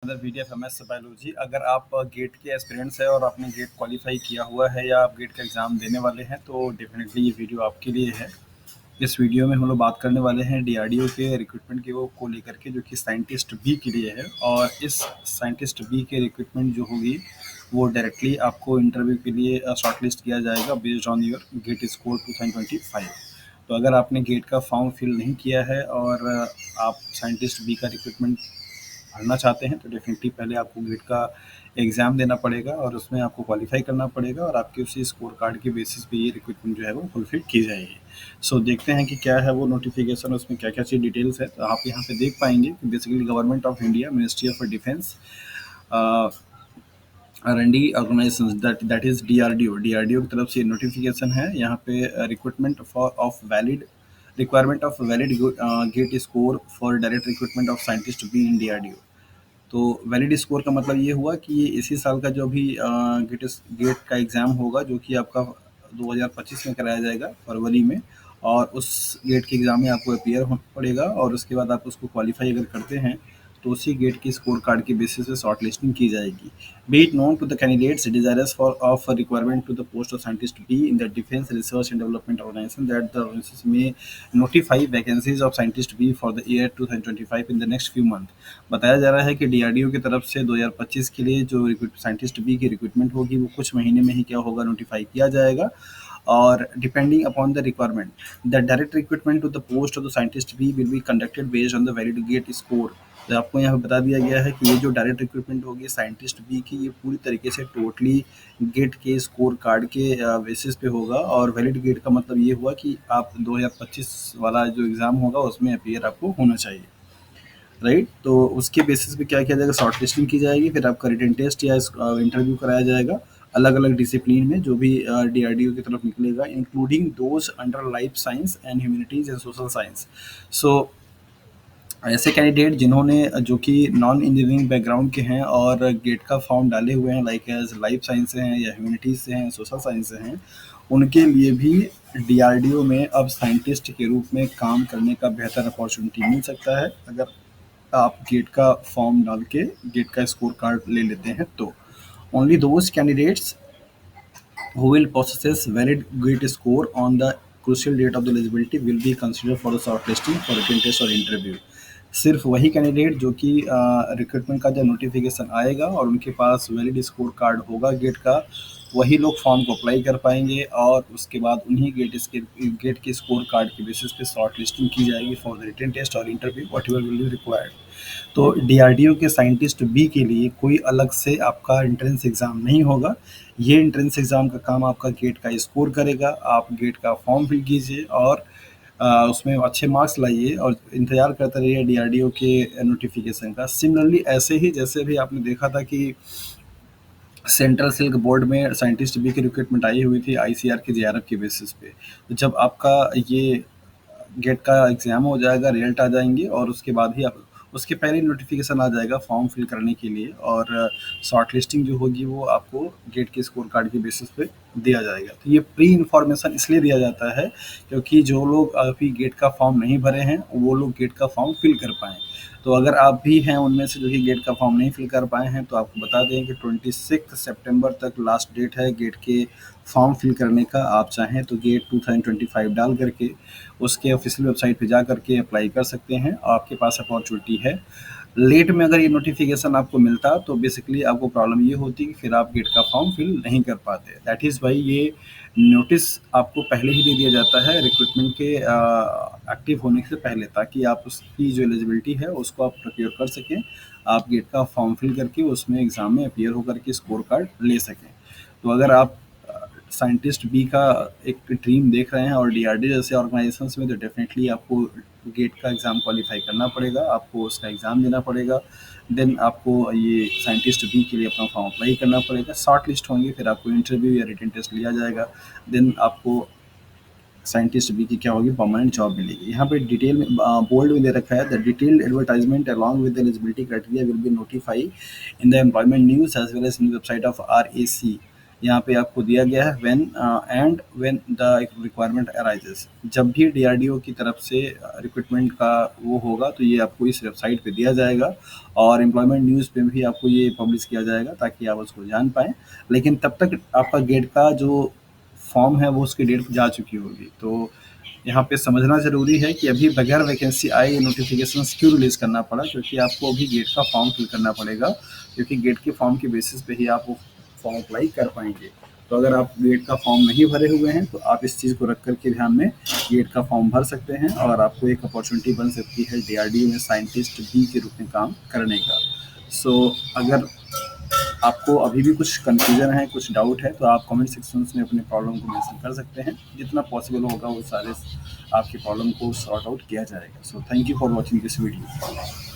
Video FMS biology. अगर आप gate के एस्पिरेंट्स हैं और आपने गेट क्वालिफाई किया हुआ है या आप गेट का एग्ज़ाम देने वाले हैं तो डेफिनेटली ये वीडियो आपके लिए है। इस वीडियो में हम लोग बात करने वाले हैं डीआरडीओ के रिक्रूटमेंट को लेकर के, जो कि साइंटिस्ट बी के लिए है। और इस साइंटिस्ट बी के रिक्रूटमेंट जो होगी वो डायरेक्टली आपको इंटरव्यू के लिए शॉर्टलिस्ट किया जाएगा based on your GATE score 2025। तो अगर आपने गेट का फॉर्म फिल नहीं किया है और आप साइंटिस्ट बी का रिक्रूटमेंट भरना चाहते हैं तो डेफिनेटली पहले आपको गेट का एग्ज़ाम देना पड़ेगा और उसमें आपको क्वालिफाई करना पड़ेगा और आपके उसी स्कोर कार्ड के बेसिस पे ये रिक्रूटमेंट जो है वो फुलफिल की जाएगी। सो देखते हैं कि क्या है वो नोटिफिकेशन, उसमें क्या क्या चीज़ डिटेल्स है। तो आप यहाँ पे देख पाएंगे कि basically government of India, ministry of defence, R&D organisation, that is DRDO की तरफ से नोटिफिकेशन है। यहाँ पे recruitment requirement of valid GATE score for direct recruitment of scientist B in DRDO. तो वैलिड स्कोर का मतलब ये हुआ कि ये इसी साल का जो भी गेट का एग्ज़ाम होगा, जो कि आपका 2025 में कराया जाएगा फरवरी में, और उस गेट के एग्ज़ाम में आपको अपीयर होना पड़ेगा और उसके बाद आप उसको क्वालिफाई अगर करते हैं तो उसी गेट के स्कोर कार्ड के बेसिस पे शॉर्ट लिस्टिंग की जाएगी। Be it known to the candidates desirous for of requirement to the post of scientist B in the defence research and development organisation that the organisation में notified vacancies of scientist B for the year 2025 in the next few month. बताया जा रहा है कि DRDO की तरफ से 2025 के लिए जो साइंटिस्ट बी की रिक्रूटमेंट होगी वो कुछ महीने में ही क्या होगा, नोटिफाई किया जाएगा। और depending upon the requirement the direct recruitment to the post of the scientist B will be conducted based on the valid GATE score. तो आपको यहाँ पे बता दिया गया है कि ये जो डायरेक्ट रिक्रूटमेंट होगी साइंटिस्ट बी की, ये पूरी तरीके से टोटली गेट के स्कोर कार्ड के बेसिस पे होगा। और वैलिड गेट का मतलब ये हुआ कि आप 2025 वाला जो एग्ज़ाम होगा उसमें अपीयर आपको होना चाहिए, राइट। तो उसके बेसिस पे क्या किया जाएगा, शॉर्ट लिस्टिंग की जाएगी, फिर आपका रिटन टेस्ट या इंटरव्यू कराया जाएगा अलग अलग डिसिप्लिन में जो भी डीआरडीओ की तरफ निकलेगा, including those under life science and humanities and social science. So ऐसे कैंडिडेट जिन्होंने जो कि नॉन इंजीनियरिंग बैकग्राउंड के हैं और गेट का फॉर्म डाले हुए हैं, लाइक एज लाइफ साइंस से हैं या ह्यूमैनिटीज़ से हैं, सोशल साइंस से हैं, उनके लिए भी डीआरडीओ में अब साइंटिस्ट के रूप में काम करने का बेहतर अपॉर्चुनिटी मिल सकता है अगर आप गेट का फॉर्म डाल के गेट का स्कोर कार्ड ले लेते हैं तो। Only those candidates who will possess valid gate score on the crucial date of the eligibility will be considered for the shortlisting for written test और इंटरव्यू। सिर्फ वही कैंडिडेट जो कि रिक्रूटमेंट का जब नोटिफिकेशन आएगा और उनके पास वैलिड स्कोर कार्ड होगा गेट का, वही लोग फॉर्म को अप्लाई कर पाएंगे और उसके बाद उन्हीं गेट के स्कोर कार्ड के बेसिस पे शॉर्ट लिस्टिंग की जाएगी फॉर द रिटन टेस्ट और interview what ever will be required. तो डीआरडीओ के साइंटिस्ट बी के लिए कोई अलग से आपका एंट्रेंस एग्ज़ाम नहीं होगा। ये एंट्रेंस एग्ज़ाम का काम आपका गेट का स्कोर करेगा। आप गेट का फॉर्म फिल कीजिए और उसमें अच्छे मार्क्स लाइए और इंतज़ार करते रहिए डीआरडीओ के नोटिफिकेशन का। सिमिलरली ऐसे ही जैसे भी आपने देखा था कि सेंट्रल सिल्क बोर्ड में साइंटिस्ट बी की रिक्रूटमेंट आई हुई थी आईसीआर के जेआरएफ के बेसिस पे। तो जब आपका ये गेट का एग्ज़ाम हो जाएगा, रिजल्ट आ जाएंगे और उसके बाद ही आप उसके पहले नोटिफिकेशन आ जाएगा फॉर्म फिल करने के लिए और शॉर्ट लिस्टिंग जो होगी वो आपको गेट के स्कोर कार्ड के बेसिस पे दिया जाएगा। तो ये प्री इन्फॉर्मेशन इसलिए दिया जाता है क्योंकि जो लोग अभी गेट का फॉर्म नहीं भरे हैं वो लोग गेट का फॉर्म फिल कर पाएँ। तो अगर आप भी हैं उनमें से जो कि गेट का फॉर्म नहीं फिल कर पाए हैं तो आपको बता दें कि 26 सितंबर तक लास्ट डेट है गेट के फॉर्म फिल करने का। आप चाहें तो गेट 2025 डाल करके उसके ऑफिशियल वेबसाइट पे जा करके अप्लाई कर सकते हैं, आपके पास अपॉर्चुनिटी है। लेट में अगर ये नोटिफिकेशन आपको मिलता तो बेसिकली आपको प्रॉब्लम ये होती कि फिर आप गेट का फॉर्म फिल नहीं कर पाते। दैट इज़ वाई ये नोटिस आपको पहले ही दे दिया जाता है रिक्रूटमेंट के एक्टिव होने से पहले, ताकि आप उसकी जो एलिजिबिलिटी है उसको आप प्रिपेयर कर सकें, आप गेट का फॉर्म फिल करके उसमें एग्ज़ाम में अपीयर होकर के स्कोर कार्ड ले सकें। तो अगर आप साइंटिस्ट बी का एक ड्रीम देख रहे हैं और डीआरडी जैसे ऑर्गेनाइजेशंस में, तो डेफिनेटली आपको गेट का एग्ज़ाम क्वालिफाई करना पड़ेगा, आपको उसका एग्ज़ाम देना पड़ेगा। देन आपको ये साइंटिस्ट बी के लिए अपना फॉर्म अप्लाई करना पड़ेगा, शॉर्ट लिस्ट होंगे, फिर आपको इंटरव्यू या रिटन टेस्ट लिया जाएगा। देन आपको साइंटिस्ट बी की क्या होगी, परमानेंट जॉब मिलेगी। यहाँ पे डिटेल में बोल्ड में दे रखा है, the detailed advertisement along with the eligibility criteria will be notify in the employment news as well as in the website of RAC यहाँ पे आपको दिया गया है व्हेन द रिक्वायरमेंट अराइजेस। जब भी डीआरडीओ की तरफ से रिक्रूटमेंट का वो होगा तो ये आपको इस वेबसाइट पे दिया जाएगा और एम्प्लॉयमेंट न्यूज़ पे भी आपको ये पब्लिश किया जाएगा ताकि आप उसको जान पाएँ। लेकिन तब तक आपका गेट का जो फॉर्म है वो उसकी डेट जा चुकी होगी। तो यहाँ पे समझना ज़रूरी है कि अभी बगैर वैकेंसी आए ये नोटिफिकेशंस क्यों रिलीज़ करना पड़ा, क्योंकि आपको अभी गेट का फॉर्म फिल करना पड़ेगा, क्योंकि गेट के फॉर्म के बेसिस पे ही आप वो फॉर्म अप्लाई कर पाएंगे। तो अगर आप गेट का फॉर्म नहीं भरे हुए हैं तो आप इस चीज़ को रख कर के ध्यान में गेट का फॉर्म भर सकते हैं और आपको एक अपॉर्चुनिटी बन सकती है डीआरडीओ में साइंटिस्ट बी के रूप में काम करने का। सो अगर आपको अभी भी कुछ कन्फ्यूजन है, कुछ डाउट है, तो आप कमेंट सेक्शंस में अपने प्रॉब्लम को मेंशन कर सकते हैं। जितना पॉसिबल होगा वो सारे आपकी प्रॉब्लम को सॉर्ट आउट किया जाएगा। So thank you for watching this video.